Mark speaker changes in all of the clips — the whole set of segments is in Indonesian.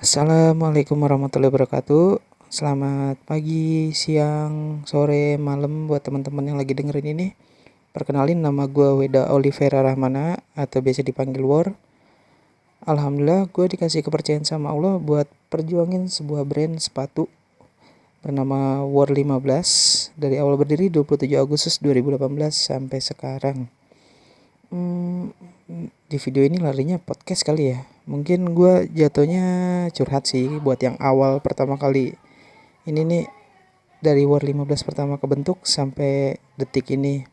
Speaker 1: Assalamualaikum warahmatullahi wabarakatuh. Selamat pagi, siang, sore, malam buat teman-teman yang lagi dengerin ini. Perkenalin, nama gue Weda Olivera Rahmana atau biasa dipanggil War. Alhamdulillah gue dikasih kepercayaan sama Allah buat perjuangin sebuah brand sepatu bernama War 15 dari awal berdiri 27 Agustus 2018 sampai sekarang. Di video ini larinya podcast kali ya. Mungkin gue jatuhnya curhat sih buat yang awal pertama kali. Ini nih dari War 15 pertama kebentuk sampai detik ini.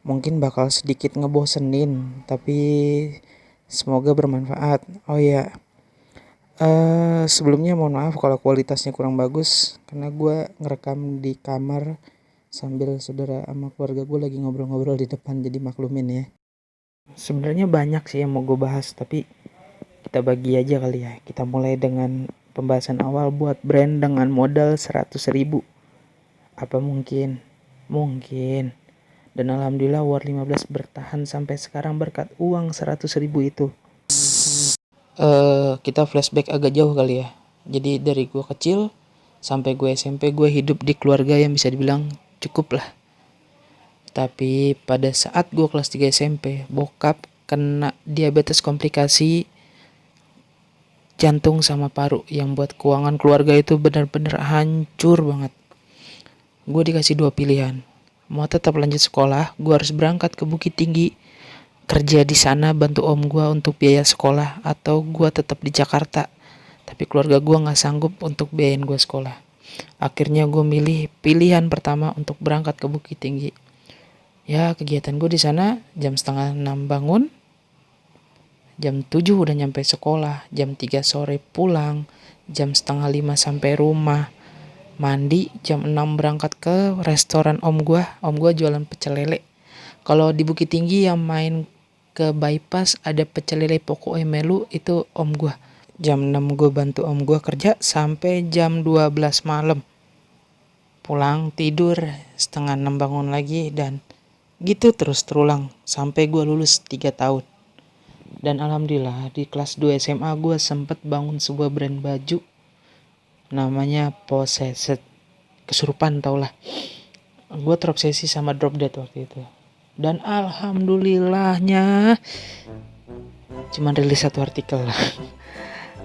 Speaker 1: Mungkin bakal sedikit ngebosenin, tapi semoga bermanfaat. Oh ya, sebelumnya mohon maaf kalau kualitasnya kurang bagus karena gue ngerekam di kamar sambil saudara sama keluarga gue lagi ngobrol-ngobrol di depan, jadi maklumin ya. Sebenarnya banyak sih yang mau gue bahas, tapi kita bagi aja kali ya. Kita mulai dengan pembahasan awal buat brand dengan modal 100.000. Apa mungkin? Mungkin. Dan alhamdulillah War 15 bertahan sampai sekarang berkat uang 100.000 itu. Kita flashback agak jauh kali ya. Jadi dari gue kecil sampai gue SMP gue hidup di keluarga yang bisa dibilang cukup lah. Tapi pada saat gue kelas 3 SMP, bokap kena diabetes komplikasi jantung sama paru yang buat keuangan keluarga itu benar-benar hancur banget. Gue dikasih dua pilihan. Mau tetap lanjut sekolah, gue harus berangkat ke Bukit Tinggi, kerja di sana bantu om gue untuk biaya sekolah, atau gue tetap di Jakarta. Tapi keluarga gue nggak sanggup untuk biayain gue sekolah. Akhirnya gue milih pilihan pertama untuk berangkat ke Bukit Tinggi. Ya, kegiatan gue di sana jam setengah 6 bangun, jam 7 udah nyampe sekolah, jam 3 sore pulang, jam setengah 5 sampai rumah, mandi, jam 6 berangkat ke restoran om gue jualan pecel lele. Kalau di Bukit Tinggi yang main ke bypass ada pecel lele pokoknya melu, itu om gue. Jam 6 gue bantu om gue kerja sampai jam 12 malam. Pulang tidur, setengah 6 bangun lagi, dan gitu terus terulang sampai gue lulus 3 tahun. Dan alhamdulillah di kelas 2 SMA gue sempet bangun sebuah brand baju namanya Possessed. Kesurupan tau lah. Gue terobsesi sama Drop Dead waktu itu. Dan alhamdulillahnya cuman rilis satu artikel lah.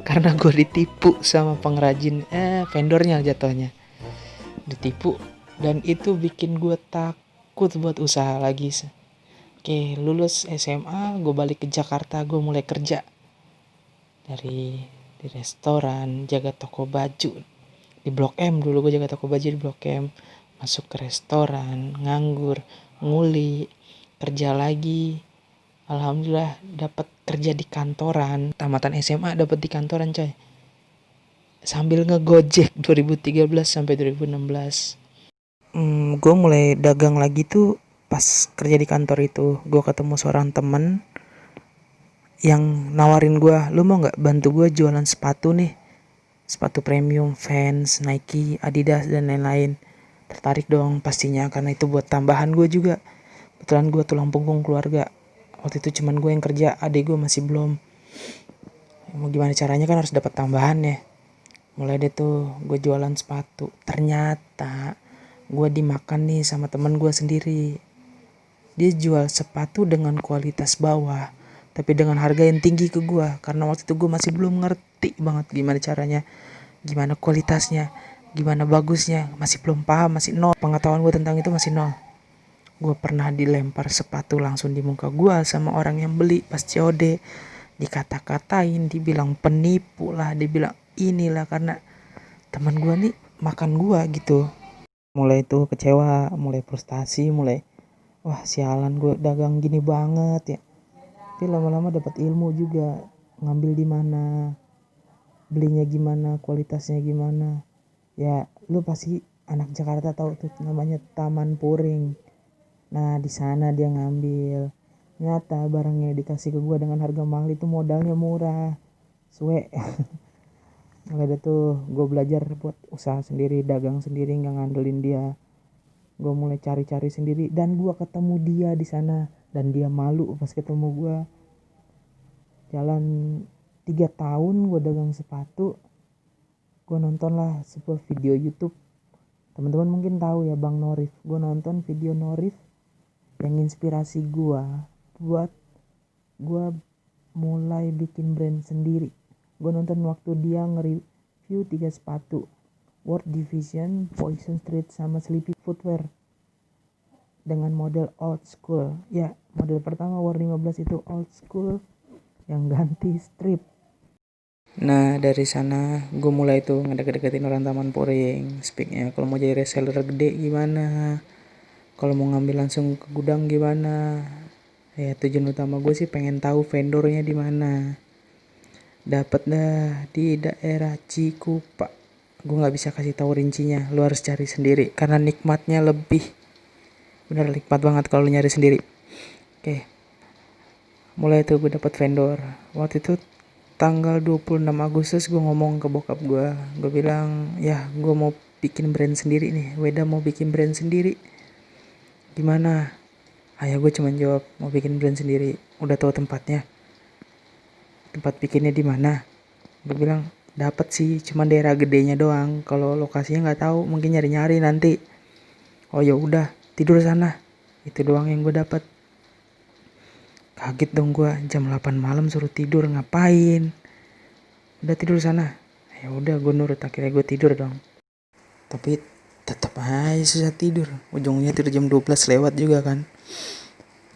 Speaker 1: Karena gue ditipu sama pengrajin, vendornya jatuhnya. Ditipu, dan itu bikin gue takut buat usaha lagi. Oke, lulus SMA, gue balik ke Jakarta, gue mulai kerja di restoran, jaga toko baju di Blok M. Dulu gue jaga toko baju di Blok M, masuk ke restoran, nganggur, nguli, kerja lagi. Alhamdulillah dapat kerja di kantoran, tamatan SMA dapat di kantoran coy, sambil ngegojek 2013 sampai 2016. Gue mulai dagang lagi tuh pas kerja di kantor itu. Gue ketemu seorang temen yang nawarin gue, lu mau nggak bantu gue jualan sepatu nih, sepatu premium, Vans, Nike, Adidas dan lain-lain. Tertarik dong pastinya karena itu buat tambahan gue juga. Kebetulan gue tulang punggung keluarga. Waktu itu cuman gue yang kerja, adik gue masih belum. Mau gimana caranya kan harus dapat tambahan ya. Mulai deh tuh gue jualan sepatu. Ternyata gue dimakan nih sama temen gue sendiri. Dia jual sepatu dengan kualitas bawah, tapi dengan harga yang tinggi ke gue. Karena waktu itu gue masih belum ngerti banget gimana caranya, gimana kualitasnya, gimana bagusnya. Masih belum paham, masih nol. Pengetahuan gue tentang itu masih nol. Gue pernah dilempar sepatu langsung di muka gue sama orang yang beli pas COD. Dikata-katain, dibilang penipu lah, dibilang inilah, karena teman gue nih makan gue gitu. Mulai tuh kecewa, mulai frustasi, mulai wah sialan gue dagang gini banget ya. Tapi lama-lama dapat ilmu juga, ngambil di mana, belinya gimana, kualitasnya gimana. Ya lu pasti anak Jakarta tahu tuh namanya Taman Puring. Nah di sana dia ngambil. Ternyata barangnya dikasih ke gue dengan harga mahal itu modalnya murah. Suwe. Mulai dari tuh gue belajar buat usaha sendiri, dagang sendiri, nggak ngandelin dia. Gue mulai cari-cari sendiri dan gue ketemu dia di sana, dan dia malu pas ketemu gue. Jalan 3 tahun gue dagang sepatu. Gue nonton lah sebuah video YouTube. Teman-teman mungkin tahu ya Bang Norif. Gue nonton video Norif yang inspirasi gue buat gue mulai bikin brand sendiri. Gue nonton waktu dia nge-review 3 sepatu, World Division, Poison Street, sama Sleepy Footwear dengan model old school. Ya, model pertama War 15 itu old school yang ganti strip. Nah dari sana gue mulai tuh ngedeket-deketin orang Taman Puring. Speaknya kalau mau jadi reseller gede gimana, kalau mau ngambil langsung ke gudang gimana. Ya tujuan utama gue sih pengen tahu vendornya di mana. Dapat dah di daerah Cikupa. Gue nggak bisa kasih tahu rincinya, lu harus cari sendiri karena nikmatnya lebih. Bener nikmat banget kalau lu nyari sendiri. Oke, mulai tuh gue dapat vendor. Waktu itu tanggal 26 Agustus gue ngomong ke bokap gue bilang ya gue mau bikin brand sendiri nih, Weda mau bikin brand sendiri. Gimana? Ayah gue cuma jawab mau bikin brand sendiri. Udah tahu tempatnya? Tempat bikinnya di mana? Gue bilang dapat sih, cuma daerah gedenya doang. Kalau lokasinya nggak tahu, mungkin nyari-nyari nanti. Oh ya udah, tidur sana. Itu doang yang gue dapat. Kaget dong gue, jam 8 malam suruh tidur, ngapain? Udah tidur sana. Ya udah gue nurut, akhirnya gue tidur dong. Tapi tetap aja susah tidur. Ujungnya tidur jam 12 lewat juga kan.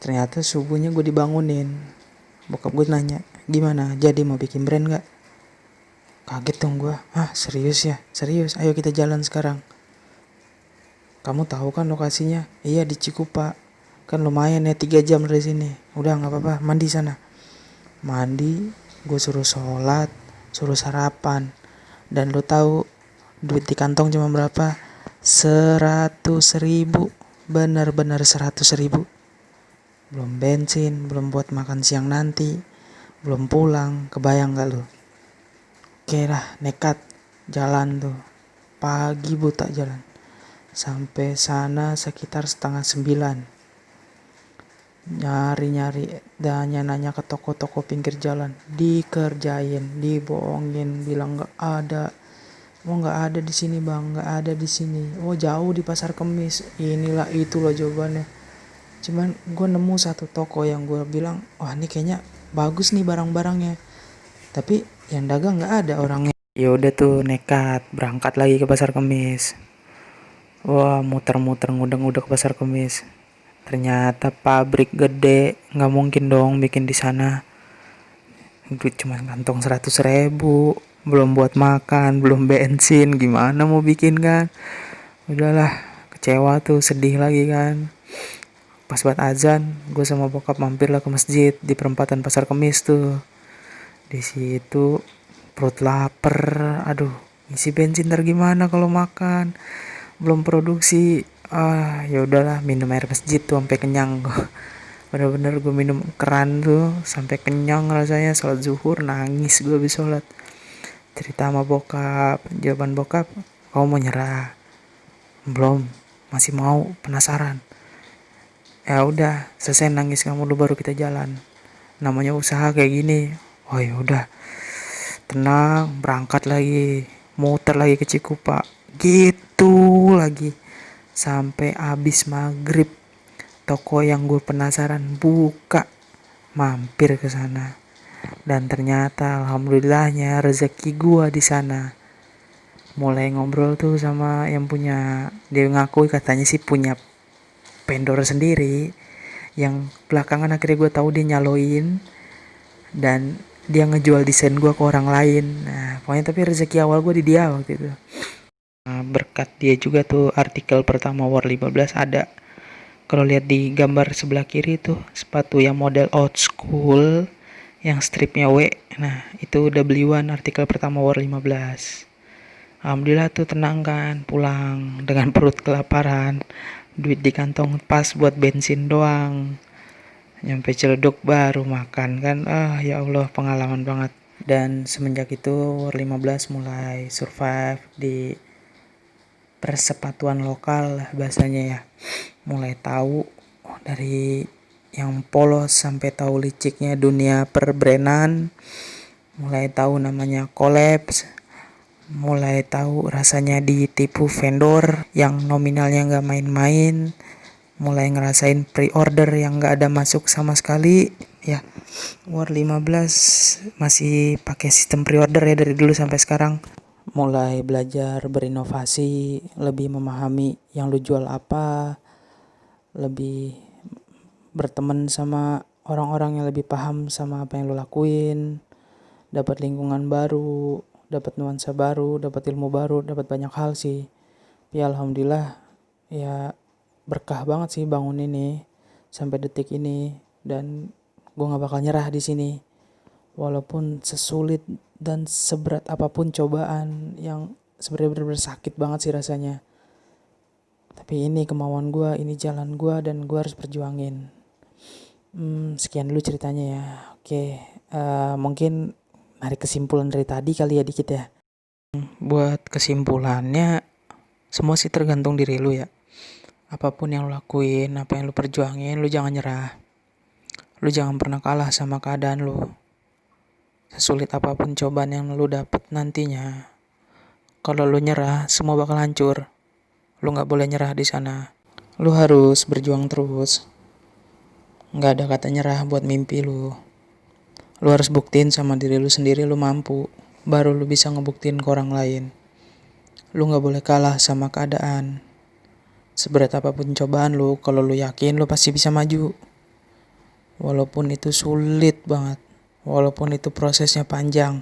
Speaker 1: Ternyata subuhnya gue dibangunin. Bokap gue nanya, gimana? Jadi mau bikin brand gak? Kaget dong gue. Ah serius ya? Serius, ayo kita jalan sekarang. Kamu tahu kan lokasinya? Iya di Cikupa. Kan lumayan ya 3 jam dari sini. Udah gak apa-apa, mandi sana. Mandi, gue suruh sholat, suruh sarapan. Dan lo tahu duit di kantong cuma berapa? 100.000. Benar-benar 100.000. Belum bensin, belum buat makan siang nanti, belum pulang. Kebayang gak lo? Oke lah, nekat jalan tuh. Pagi buta jalan. Sampai sana sekitar 8:30. Nyari-nyari dan nanya ke toko-toko pinggir jalan, dikerjain, dibohongin, bilang nggak ada. Oh nggak ada di sini bang, nggak ada di sini. Oh jauh di Pasar Kemis. Inilah itulah jawabannya. Cuman gue nemu satu toko yang gue bilang, wah ini kayaknya bagus nih barang-barangnya. Tapi yang dagang nggak ada orangnya. Ya udah tuh nekat berangkat lagi ke Pasar Kemis. Wah muter-muter ngudang-ngudang ke Pasar Kemis. Ternyata pabrik gede, nggak mungkin dong bikin di sana. Duit cuma kantong 100.000, belum buat makan, belum bensin, gimana mau bikin kan? Udahlah, kecewa tuh, sedih lagi kan. Pas buat azan, gue sama bokap mampirlah ke masjid di perempatan Pasar Kemis tuh. Di situ perut lapar, aduh, isi bensin ntar gimana kalau makan? Belum produksi. Ya udahlah, minum air masjid tuh sampai kenyang. Bener-bener gue minum keran tuh sampai kenyang rasanya. Sholat zuhur nangis gue habis sholat. Cerita sama bokap, jawaban bokap, kamu mau nyerah? Belum, masih mau, penasaran. Ya udah, selesai nangis kamu dulu baru kita jalan. Namanya usaha kayak gini. Oh ya udah, tenang, berangkat lagi, muter lagi ke Cikupa, gitu lagi sampai abis maghrib. Toko yang gue penasaran buka, mampir ke sana. Dan ternyata alhamdulillahnya rezeki gue di sana. Mulai ngobrol tuh sama yang punya, dia ngakui katanya sih punya vendor sendiri. Yang belakangan akhirnya gue tahu dia nyaloin dan dia ngejual desain gue ke orang lain. Nah pokoknya tapi rezeki awal gue di dia waktu itu. Nah, berkat dia juga tuh artikel pertama War 15 ada. Kalau lihat di gambar sebelah kiri tuh sepatu yang model old school yang stripnya W. Nah itu W1 artikel pertama War 15. Alhamdulillah tuh tenang kan, pulang dengan perut kelaparan, duit di kantong pas buat bensin doang. Nyampe Ciledug baru makan kan. Ya Allah, pengalaman banget. Dan semenjak itu War 15 mulai survive di persepatuan lokal lah bahasanya ya. Mulai tahu dari yang polos sampai tahu liciknya dunia perbrenan. mulai tahu namanya kolaps, mulai tahu rasanya ditipu vendor yang nominalnya nggak main-main, mulai ngerasain pre-order yang nggak ada masuk sama sekali. Ya, War 15 masih pakai sistem pre-order ya dari dulu sampai sekarang. Mulai belajar berinovasi, lebih memahami yang lu jual apa, lebih berteman sama orang-orang yang lebih paham sama apa yang lu lakuin, dapat lingkungan baru, dapat nuansa baru, dapat ilmu baru, dapat banyak hal sih. Ya alhamdulillah, ya berkah banget sih bangun ini sampai detik ini, dan gue nggak bakal nyerah di sini. Walaupun sesulit dan seberat apapun cobaan yang sebenarnya benar-benar sakit banget sih rasanya. Tapi ini kemauan gue, ini jalan gue, dan gue harus perjuangin. Sekian dulu ceritanya ya. Oke, mungkin narik kesimpulan dari tadi kali ya dikit ya. Buat kesimpulannya, semua sih tergantung diri lu ya. Apapun yang lu lakuin, apa yang lu perjuangin, lu jangan nyerah. Lu jangan pernah kalah sama keadaan lu. Sesulit apapun cobaan yang lu dapet nantinya, kalau lu nyerah, semua bakal hancur. Lu nggak boleh nyerah di sana. Lu harus berjuang terus. Nggak ada kata nyerah buat mimpi lu. Lu harus buktiin sama diri lu sendiri lu mampu. Baru lu bisa ngebuktiin ke orang lain. Lu nggak boleh kalah sama keadaan. Seberat apapun cobaan lu, kalau lu yakin lu pasti bisa maju. Walaupun itu sulit banget, walaupun itu prosesnya panjang.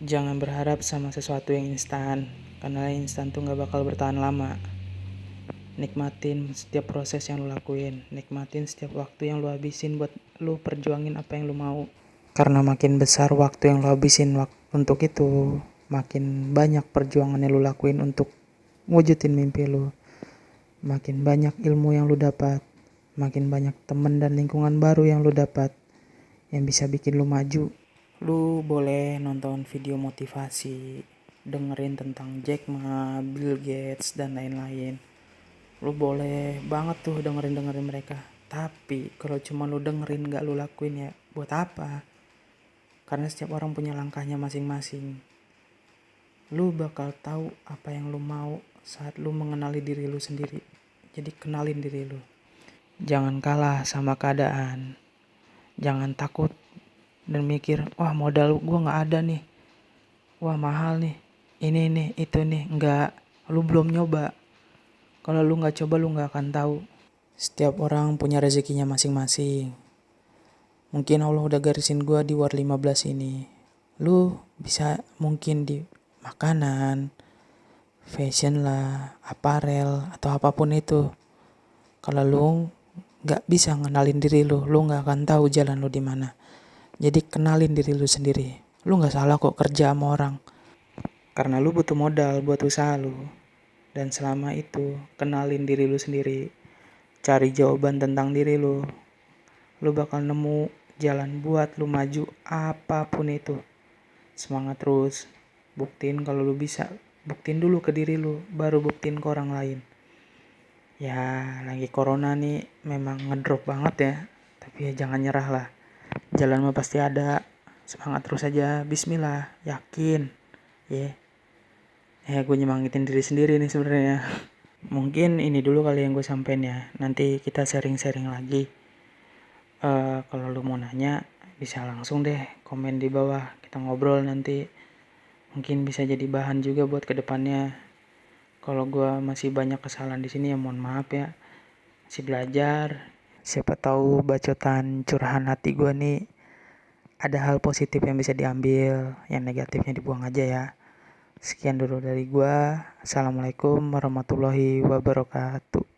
Speaker 1: Jangan berharap sama sesuatu yang instan, karena instan tuh gak bakal bertahan lama. Nikmatin setiap proses yang lu lakuin, nikmatin setiap waktu yang lu habisin buat lu perjuangin apa yang lu mau. Karena makin besar waktu yang lu habisin untuk itu, makin banyak perjuangan yang lu lakuin untuk wujudin mimpi lu. Makin banyak ilmu yang lu dapat, makin banyak temen dan lingkungan baru yang lu dapat, yang bisa bikin lu maju. Lu boleh nonton video motivasi, dengerin tentang Jack Ma, Bill Gates, dan lain-lain. Lu boleh banget tuh dengerin mereka. Tapi kalau cuma lu dengerin gak lu lakuin, ya buat apa? Karena setiap orang punya langkahnya masing-masing. Lu bakal tahu apa yang lu mau saat lu mengenali diri lu sendiri. Jadi kenalin diri lu. Jangan kalah sama keadaan. Jangan takut dan mikir, wah modal gue gak ada nih. Wah mahal nih. Ini nih, itu nih. Enggak, lu belum nyoba. Kalau lu gak coba, lu gak akan tahu. Setiap orang punya rezekinya masing-masing. Mungkin Allah udah garisin gue di War 15 ini. Lu bisa mungkin di makanan, fashion lah, aparel, atau apapun itu. Kalau lu gak bisa ngenalin diri lu gak akan tahu jalan lu di mana. Jadi kenalin diri lu sendiri. Lu gak salah kok kerja sama orang. Karena lu butuh modal buat usaha lu. Dan selama itu, kenalin diri lu sendiri. Cari jawaban tentang diri lu. Lu bakal nemu jalan buat lu maju apapun itu. Semangat terus. Buktiin kalau lu bisa. Buktiin dulu ke diri lu, baru buktiin ke orang lain. Ya lagi corona nih memang ngedrop banget ya. Tapi ya jangan nyerah lah. Jalan mah pasti ada. Semangat terus aja. Bismillah. Yakin. Ya gue nyemangitin diri sendiri nih sebenarnya. Mungkin ini dulu kali yang gue sampein ya. Nanti kita sharing-sharing lagi. Kalau lu mau nanya bisa langsung deh komen di bawah. Kita ngobrol nanti. Mungkin bisa jadi bahan juga buat kedepannya. Kalau gue masih banyak kesalahan di sini ya mohon maaf ya. Masih belajar. Siapa tahu bacotan curahan hati gue nih ada hal positif yang bisa diambil, yang negatifnya dibuang aja ya. Sekian dulu dari gue. Assalamualaikum warahmatullahi wabarakatuh.